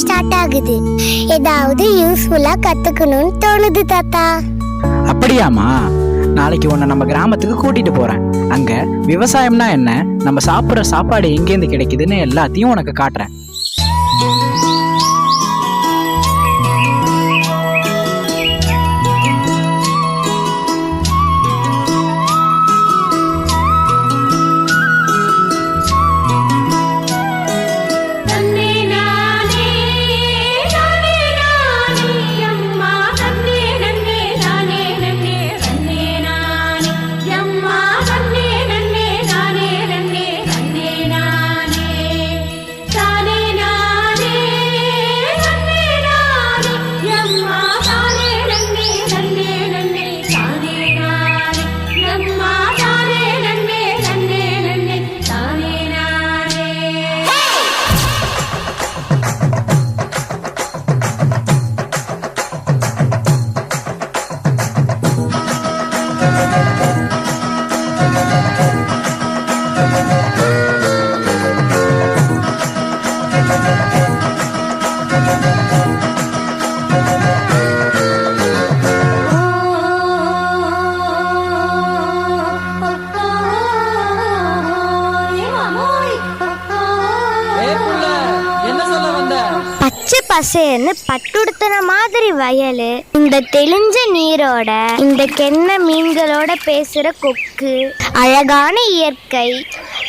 Start ஆகுது. ஏதாவது யூஸ்ஃபுல்லா கத்துக்கணும்னு தோணுது தாத்தா. அப்படியாமா? நாளைக்கு உன்னை நம்ம கிராமத்துக்கு கூட்டிட்டு போறேன். அங்க விவசாயம்னா என்ன, நம்ம சாப்பிட்ற சாப்பாடு எங்கேருந்து கிடைக்குதுன்னு எல்லாத்தையும் உனக்கு காட்டுறேன். பசேன்னு பட்டுடுத்தின மாதிரி வயல், இந்த தெளிஞ்ச நீரோட, இந்த கென்ன மீன்களோட பேசுற கொக்கு, அழகான இயற்கை,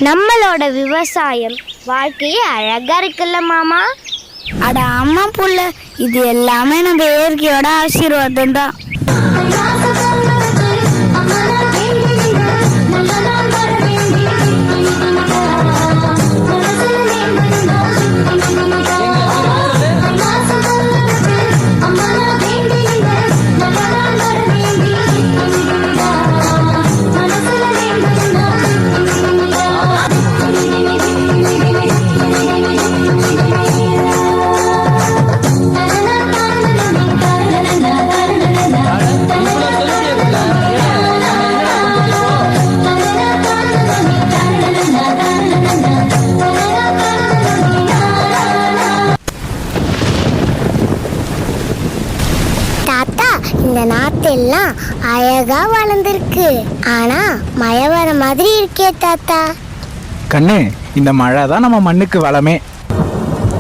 நம்மளோட விவசாயம், வாழ்க்கையே அழகா இருக்குல்ல மாமா? அட அம்மா புள்ள, இது எல்லாமே நம்ம இயற்கையோட ஆசீர்வாதம் தான். இந்த நாத்தெல்லாம் அழகா வளர்ந்துருக்கு. ஆனா மழை வர மாதிரி இருக்கே தாத்தா. கண்ணு, இந்த மழை தான் நம்ம மண்ணுக்கு வளமே.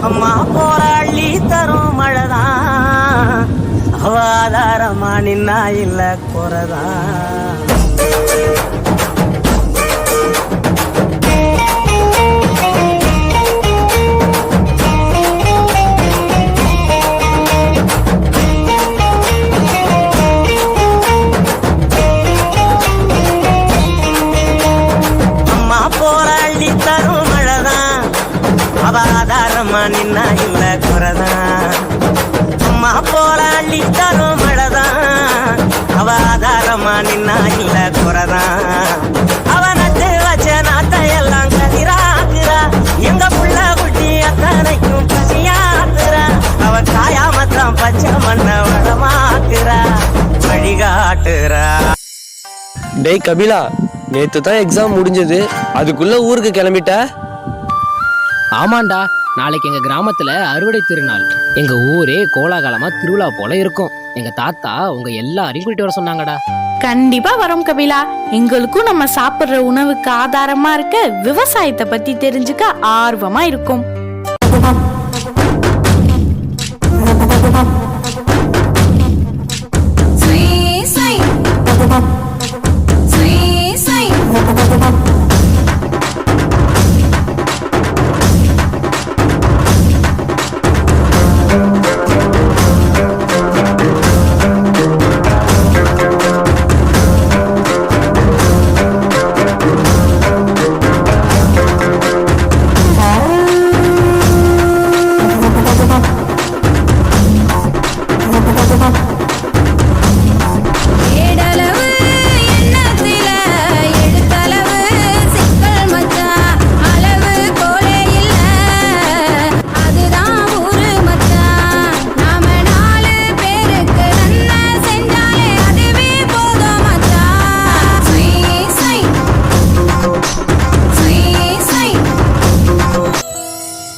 அம்மா போராளி தரும் மழைதான், அவாதாரமா நின்னா இல்ல குறைதான். ஆதாரமா நின்னா இல்ல குறைதான். அம்மா போல அள்ளி தரும் மழைதான், அவ ஆதாரமா நின்னா இல்ல குறைதான். அவனத்து வச்ச நாட்டையெல்லாம் கதிராக்குறா, எங்க புள்ள குட்டி அத்தனைக்கும் பசியாக்குறா. அவ காயாமத்தான் பச்சை மண்ண வளமாக்குறா, வழிகாட்டுறா. டேய் கபிலா, நேத்து தான் எக்ஸாம் முடிஞ்சது, அதுக்குள்ள ஊருக்கு கிளம்பிட்ட? ஆமாண்டா, நாளைக்கு எங்க கிராமத்துல அறுவடை திருநாள். எங்க ஊரே கோலாகலமா திருவிழா போல இருக்கும். எங்க தாத்தா உங்க எல்லாரையும் கூட்டிட்டு வர சொன்னாங்கடா. கண்டிப்பா வரோம் கபிலா. எங்களுக்கும் நம்ம சாப்பிடுற உணவுக்கு ஆதாரமா இருக்க விவசாயத்தை பத்தி தெரிஞ்சுக்க ஆர்வமா இருக்கும்.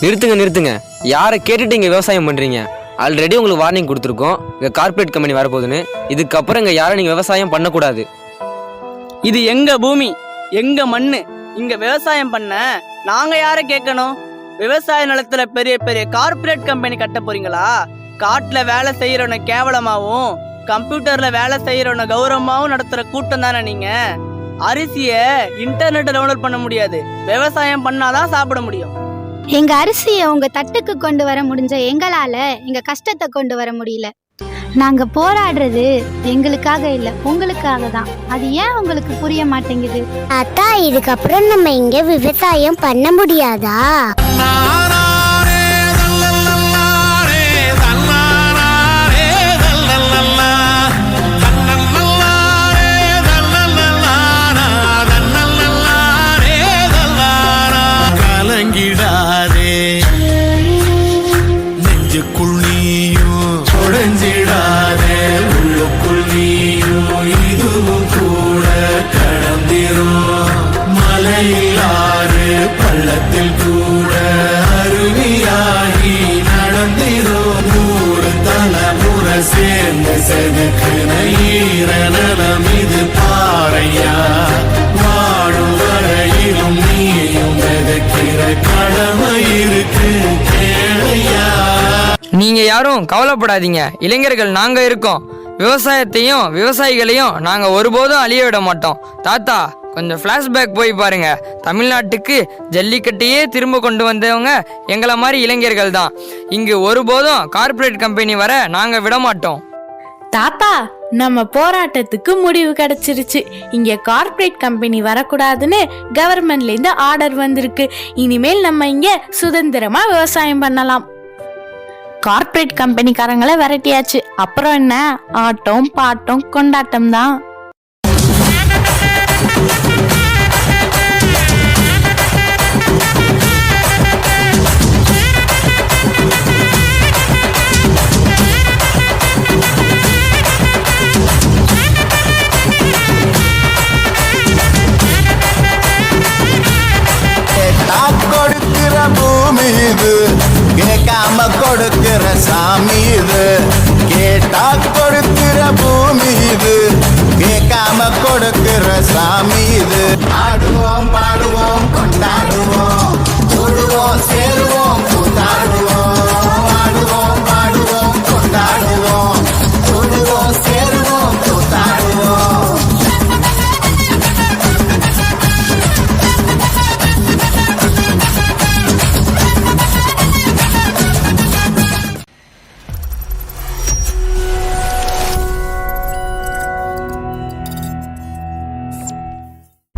நிறுத்துங்க நிறுத்துங்க, யாரை கேட்டுட்டு இங்கே விவசாயம் பண்ணுறீங்க? ஆல்ரெடி உங்களுக்கு வார்னிங் கொடுத்துருக்கோம், இங்கே கார்ப்பரேட் கம்பெனி வரப்போகுதுன்னு. இதுக்கப்புறம் இங்கே யாரும் நீங்கள் விவசாயம் பண்ணக்கூடாது. இது எங்க பூமி, எங்க மண்ணு. இங்க விவசாயம் பண்ண நாங்க யாரை கேட்கணும்? விவசாய நிலத்துல பெரிய பெரிய கார்ப்பரேட் கம்பெனி கட்ட போறீங்களா? காட்டுல வேலை செய்யறவன கேவலமாவும் கம்ப்யூட்டர்ல வேலை செய்யறவன கௌரவமாவும் நடத்துற கூட்டம் தானே நீங்க. அரிசிய இன்டர்நெட் டவுன்லோட் பண்ண முடியாது, விவசாயம் பண்ணாதான் சாப்பிட முடியும். எங்க அரிசியை உங்க தட்டுக்கு கொண்டு வர முடிஞ்ச எங்களால எங்க கஷ்டத்தை கொண்டு வர முடியல. நாங்க போராடுறது எங்களுக்காக இல்ல, உங்களுக்காக தான். அது ஏன் உங்களுக்கு புரிய மாட்டேங்குது? தாத்தா, இதுக்கப்புறம் நம்ம இங்க விவசாயம் பண்ண முடியாதா? கலங்கிடாதே நெஞ்சுக்குள் நீயும் உடைஞ்சிடாதே, உள்ளுக்குள் நீயும் இதுவும் கூட கடந்திரும். மலையிலாறு பள்ளத்தில் கூட அருவியாகி நடந்திரும். 100 தலைமுறை சேர்ந்து செதுக்குன ஈர நலம் இது பாறையா. வாழும் வரையிலும் நீயும் விதைக்கிற கடமை இருக்கு கேளையா. நீங்க யாரும் கவலைப்படாதீங்க, இளைஞர்கள் நாங்க இருக்கோம். விவசாயத்தையும் விவசாயிகளையும் நாங்க ஒருபோதும் அழிய விட மாட்டோம். தாத்தா, கொஞ்சம் ஃப்ளாஷ்பேக் போய் பாருங்க. தமிழ்நாட்டுக்கு ஜல்லிக்கட்டையே திரும்ப கொண்டு வந்தவங்க எங்களை மாதிரி இளைஞர்கள் தான். இங்கு ஒருபோதும் கார்ப்பரேட் கம்பெனி வர நாங்க விட மாட்டோம். தாத்தா, நம்ம போராட்டத்துக்கு முடிவு கிடைச்சிருச்சு. இங்க கார்ப்பரேட் கம்பெனி வரக்கூடாதுன்னு கவர்மெண்ட்ல இருந்து ஆர்டர் வந்திருக்கு. இனிமேல் நம்ம இங்க சுதந்திரமா விவசாயம் பண்ணலாம். கார்ப்பரேட் கம்பெனிக்காரங்களை விரட்டியாச்சு. அப்புறம் என்ன, ஆட்டம் பாட்டம் கொண்டாட்டம் தான். கொடுக்கிற பூமி இது, கேட்காம கொடுக்கிற சாமி இது. கேட்டா கொடுக்கிற பூமி இது, கேட்காம கொடுக்கிற சாமி இது. ஆடுவோம் பாடுவோம் கொண்டாடுவோம், கூடுவோம் சேருவோம்.